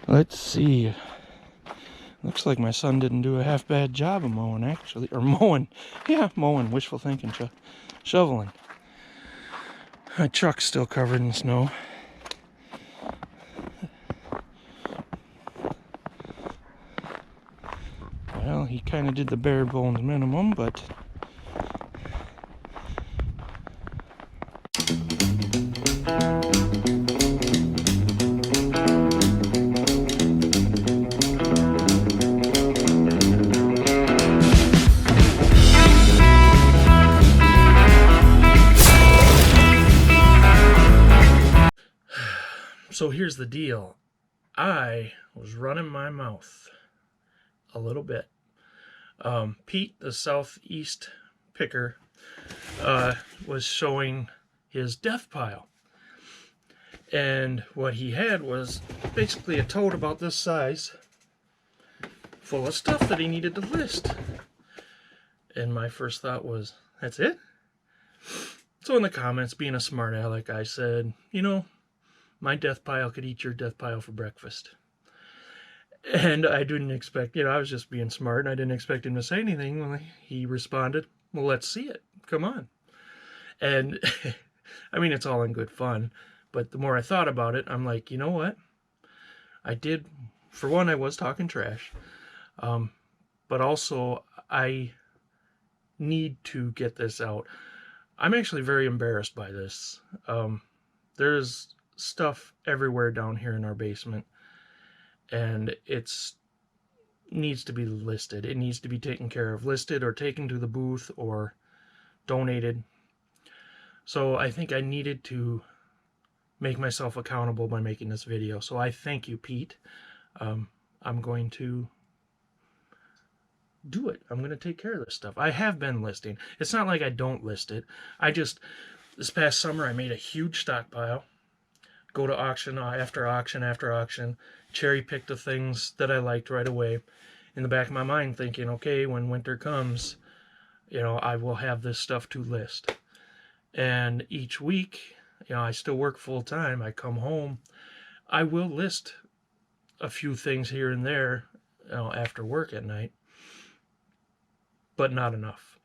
Let's see. Looks like my son didn't do a half bad job of mowing, actually. Or mowing. Yeah, mowing. Wishful thinking. Shoveling. My truck's still covered in snow. Well, he kind of did the bare bones minimum, but... So here's the deal. I was running my mouth a little bit. Pete, the southeast picker, was showing his death pile. And what he had was basically a tote about this size full of stuff that he needed to list. And my first thought was, that's it? So in the comments, being a smart aleck, I said, you know, my death pile could eat your death pile for breakfast. And I didn't expect, I was just being smart, and I didn't expect him to say anything. When he responded, well, let's see it. Come on. And, I mean, it's all in good fun. But the more I thought about it, I'm like, you know what? I did, for one, I was talking trash. But also, I need to get this out. I'm actually very embarrassed by this. There's stuff everywhere down here in our basement, and it's needs to be listed. It needs to be taken care of, listed or taken to the booth or donated. So I think I needed to make myself accountable by making this video. So I thank you, Pete. I'm going to do it. I'm going to take care of this stuff. I have been listing. It's not like I don't list it. This past summer I made a huge stockpile. Go to auction after auction after auction, cherry pick the things that I liked right away. In the back of my mind thinking, okay, when winter comes, I will have this stuff to list. And each week, I still work full time. I come home, I will list a few things here and there, after work at night, but not enough.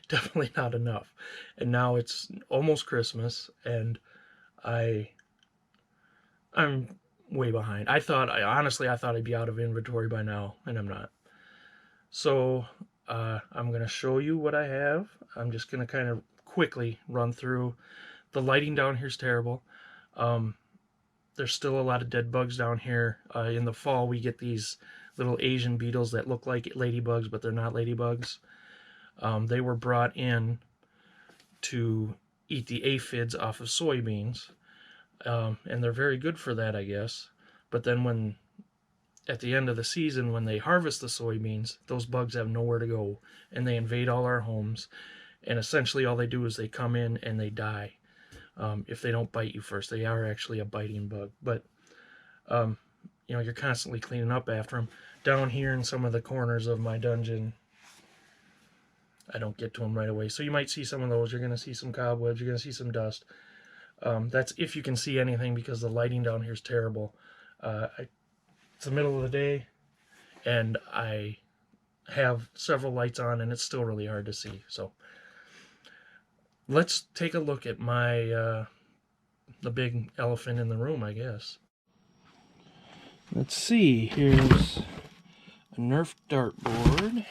Definitely not enough. And now it's almost Christmas, and I'm way behind. Honestly, I thought I'd be out of inventory by now, and I'm not. So, I'm going to show you what I have. I'm just going to kind of quickly run through. The lighting down here is terrible. There's still a lot of dead bugs down here. In the fall, we get these little Asian beetles that look like ladybugs, but they're not ladybugs. They were brought in to eat the aphids off of soybeans. And they're very good for that, I guess. But then at the end of the season, when they harvest the soybeans, those bugs have nowhere to go, and they invade all our homes. And essentially all they do is they come in and they die. If they don't bite you first. They are actually a biting bug. But, you're constantly cleaning up after them. Down here in some of the corners of my dungeon, I don't get to them right away. So you might see some of those. You're going to see some cobwebs. You're going to see some dust. That's if you can see anything, because the lighting down here is terrible. It's the middle of the day, and I have several lights on, and it's still really hard to see. So let's take a look at my the big elephant in the room, I guess. Let's see. Here's a Nerf dartboard.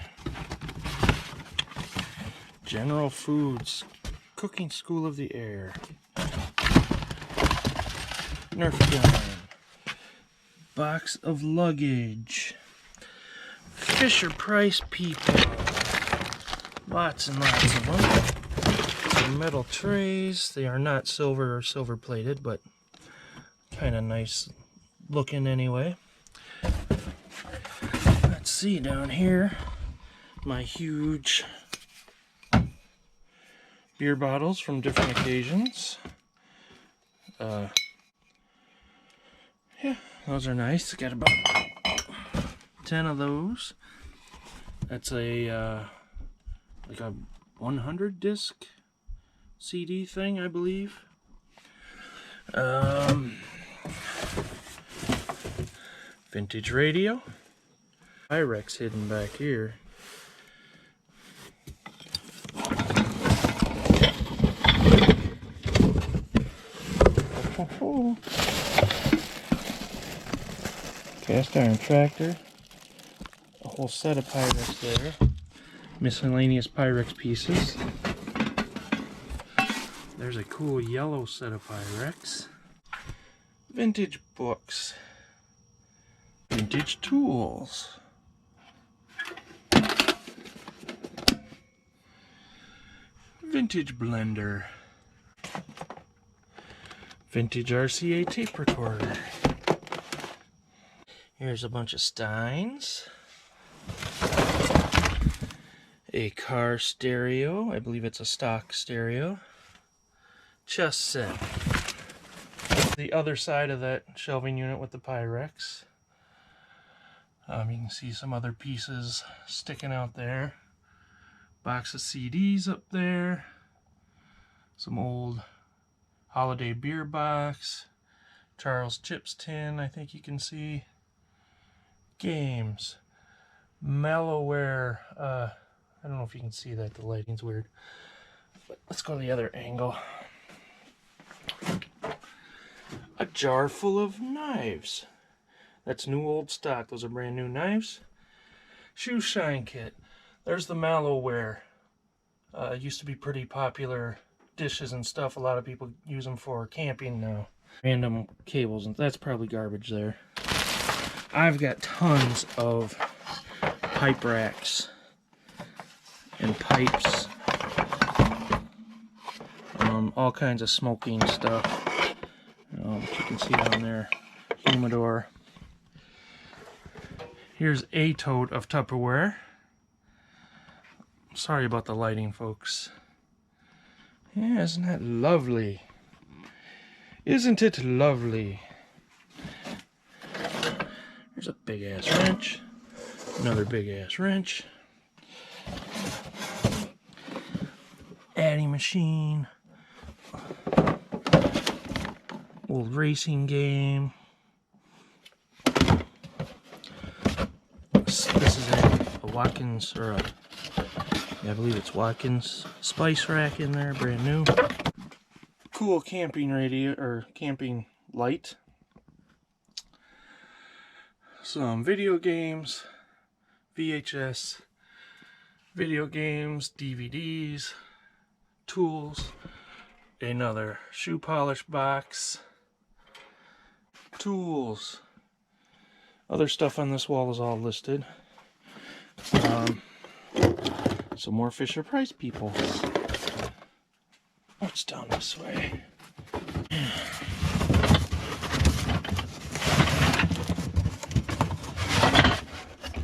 General Foods Cooking School of the Air. Nerf gun. Box of luggage. Fisher Price people. Lots and lots of them. Some metal trays. They are not silver or silver plated, but kind of nice looking anyway. Let's see down here. My huge beer bottles from different occasions. Yeah, those are nice. Got about 10 of those. That's a like a 100 disc CD thing, I believe. Vintage radio. Pyrex hidden back here. Oh. Cast iron tractor. A whole set of Pyrex there. Miscellaneous Pyrex pieces. There's a cool yellow set of Pyrex. Vintage books. Vintage tools. Vintage blender. Vintage RCA tape recorder. Here's a bunch of Steins. A car stereo. I believe it's a stock stereo. Chess set. The other side of that shelving unit with the Pyrex. You can see some other pieces sticking out there. Box of CDs up there. Some old holiday beer box. Charles Chips tin, I think you can see. Games. Malware. I don't know if you can see that. The lighting's weird. But let's go to the other angle. A jar full of knives. That's new old stock. Those are brand new knives. Shoe shine kit. There's the Malware. Used to be pretty popular dishes and stuff. A lot of people use them for camping now. Random cables, and that's probably garbage there. I've got tons of pipe racks and pipes. All kinds of smoking stuff. You can see down there, humidor. Here's a tote of Tupperware. Sorry about the lighting, folks. Yeah, isn't that lovely? Isn't it lovely? Here's a big ass wrench. Another big ass wrench. Adding machine. Old racing game. This is a Watkins, or a, yeah, I believe it's Watkins spice rack in there, brand new. Cool camping radio, or camping light. Some video games, VHS, video games, DVDs, tools, another shoe polish box, tools. Other stuff on this wall is all listed. Some more Fisher-Price people. What's down this way?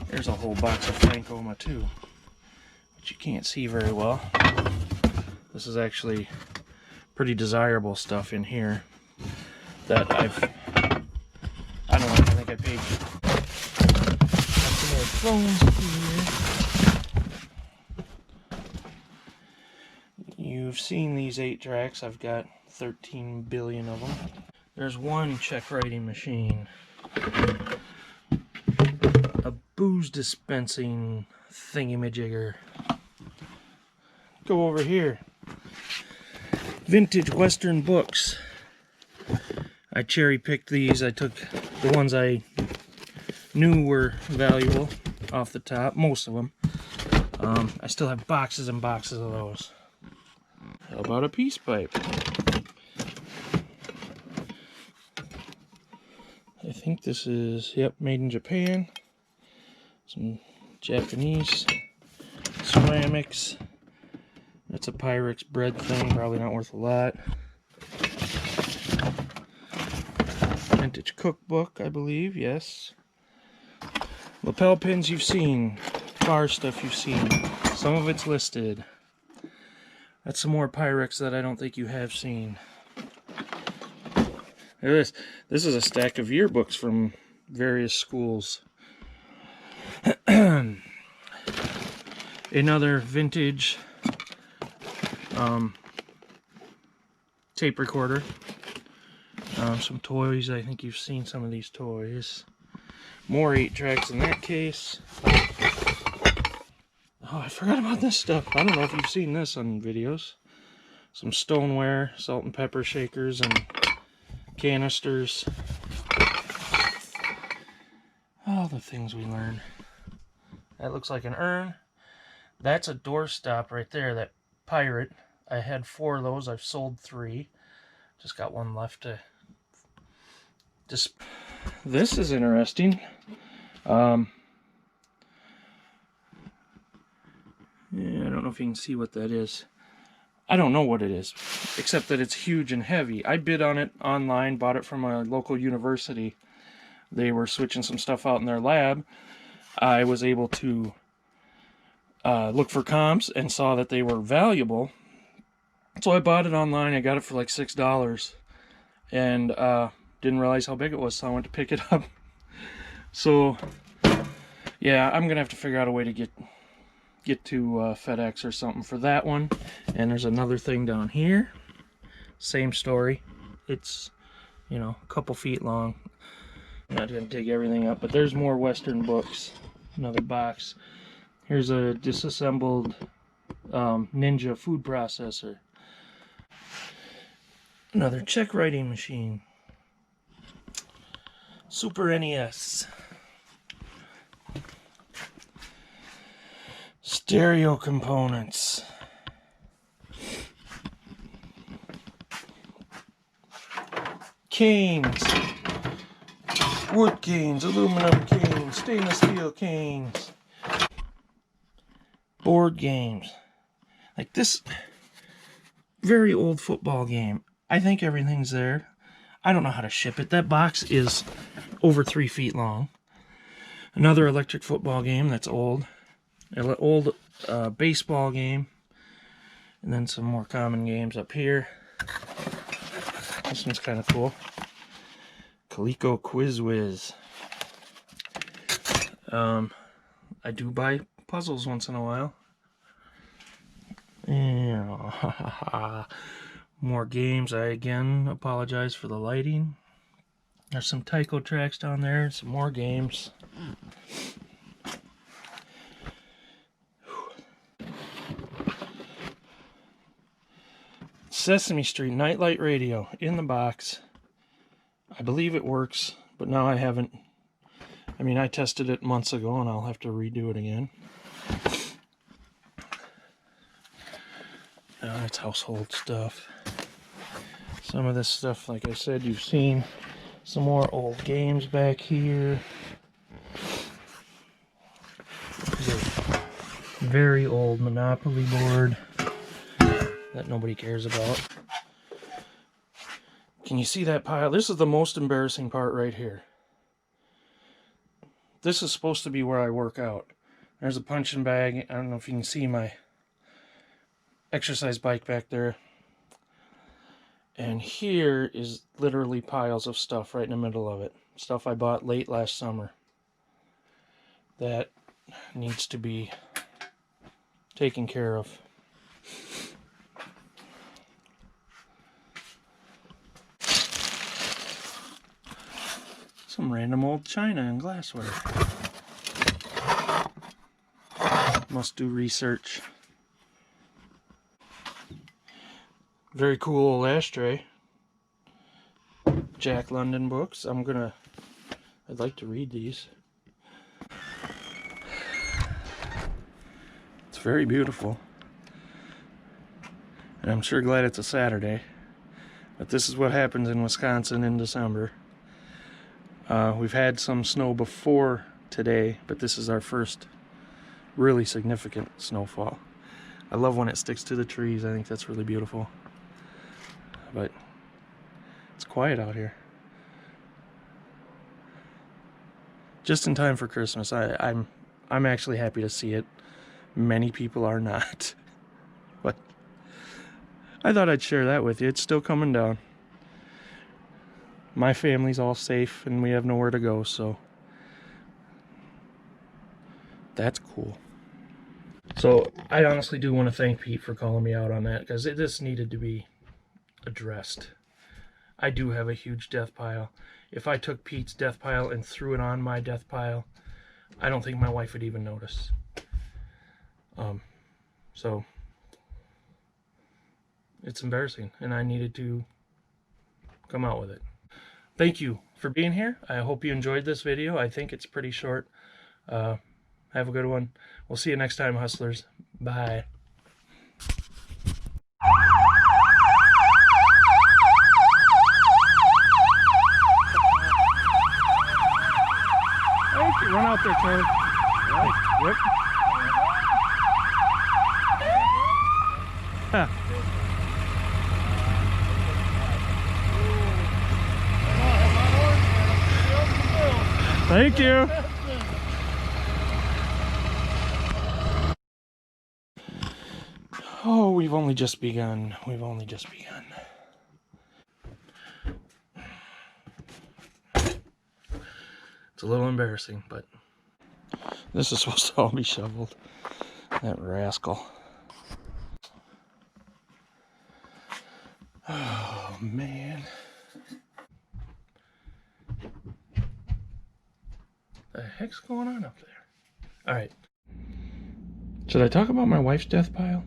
There's a whole box of Frankoma too, which you can't see very well. This is actually pretty desirable stuff in here that I don't know, I think I paid. Got some more phones here. You've seen these 8-tracks. I've got 13 billion of them. There's one check writing machine. A booze dispensing thingamajigger. Go over here. Vintage Western books. I cherry picked these. I took the ones I knew were valuable off the top, most of them. I still have boxes and boxes of those. How about a peace pipe? I think this is, yep, made in Japan. Some Japanese ceramics. That's a Pyrex bread thing, probably not worth a lot. Vintage cookbook, I believe, yes. Lapel pins you've seen. Bar stuff you've seen. Some of it's listed. That's some more Pyrex that I don't think you have seen. This is a stack of yearbooks from various schools. Another vintage tape recorder. Some toys. I think you've seen some of these toys. More 8-tracks in that case. Oh, I forgot about this stuff. I don't know if you've seen this on videos. Some stoneware, salt and pepper shakers, and canisters. All the things we learn. That looks like an urn. That's a doorstop right there, that pirate. I had 4 of those. I've sold 3. Just got one left to... This is interesting. Yeah, I don't know if you can see what that is. I don't know what it is, except that it's huge and heavy. I bid on it online, bought it from a local university. They were switching some stuff out in their lab. I was able to look for comps and saw that they were valuable. So I bought it online. I got it for like $6. And didn't realize how big it was, so I went to pick it up. So, yeah, I'm going to have to figure out a way to get to FedEx or something for that one. And there's another thing down here. Same story. It's, you know, a couple feet long. I'm not going to dig everything up, but there's more Western books. Another box. Here's a disassembled Ninja food processor. Another check writing machine. Super NES. Stereo components. Canes. Wood canes, aluminum canes, stainless steel canes. Board games. Like this very old football game. I think everything's there. I don't know how to ship it. That box is over 3 feet long. Another electric football game that's old. An old baseball game. And then some more common games up here. This one's kind of cool. Coleco Quiz Whiz. I do buy puzzles once in a while. Yeah. More games. I again apologize for the lighting. There's some Tyco tracks down there. Some more games. Sesame Street Nightlight Radio in the box. I believe it works, but now I haven't. I mean, I tested it months ago, and I'll have to redo it again. It's household stuff. Some of this stuff, like I said, you've seen. Some more old games back here. Very old Monopoly board that nobody cares about. Can you see that pile? This is the most embarrassing part right here. This is supposed to be where I work out. There's a punching bag. I don't know if you can see my exercise bike back there. And here is literally piles of stuff right in the middle of it. Stuff I bought late last summer. That needs to be taken care of. Some random old china and glassware. Must do research. Very cool old ashtray. Jack London books. I'd like to read these. It's very beautiful. And I'm sure glad it's a Saturday. But this is what happens in Wisconsin in December. We've had some snow before today, but this is our first really significant snowfall. I love when it sticks to the trees. I think that's really beautiful. But it's quiet out here. Just in time for Christmas. I'm actually happy to see it. Many people are not. But I thought I'd share that with you. It's still coming down. My family's all safe and we have nowhere to go, so that's cool. So I honestly do want to thank Pete for calling me out on that, because this needed to be addressed. I do have a huge death pile. If I took Pete's death pile and threw it on my death pile, I don't think my wife would even notice. So it's embarrassing, and I needed to come out with it. Thank you for being here. I hope you enjoyed this video. I think it's pretty short. Have a good one. We'll see you next time, hustlers. Bye. Thank you. Run out there, Charlie. Right. Yep. Huh. Thank you. Oh, we've only just begun. We've only just begun. It's a little embarrassing, but this is supposed to all be shoveled. That rascal. Oh, man. The heck's going on up there? All right. Should I talk about my wife's death pile?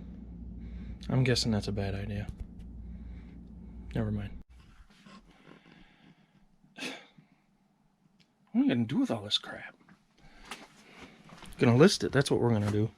I'm guessing that's a bad idea. Never mind. What are we gonna do with all this crap? Gonna list it. That's what we're gonna do.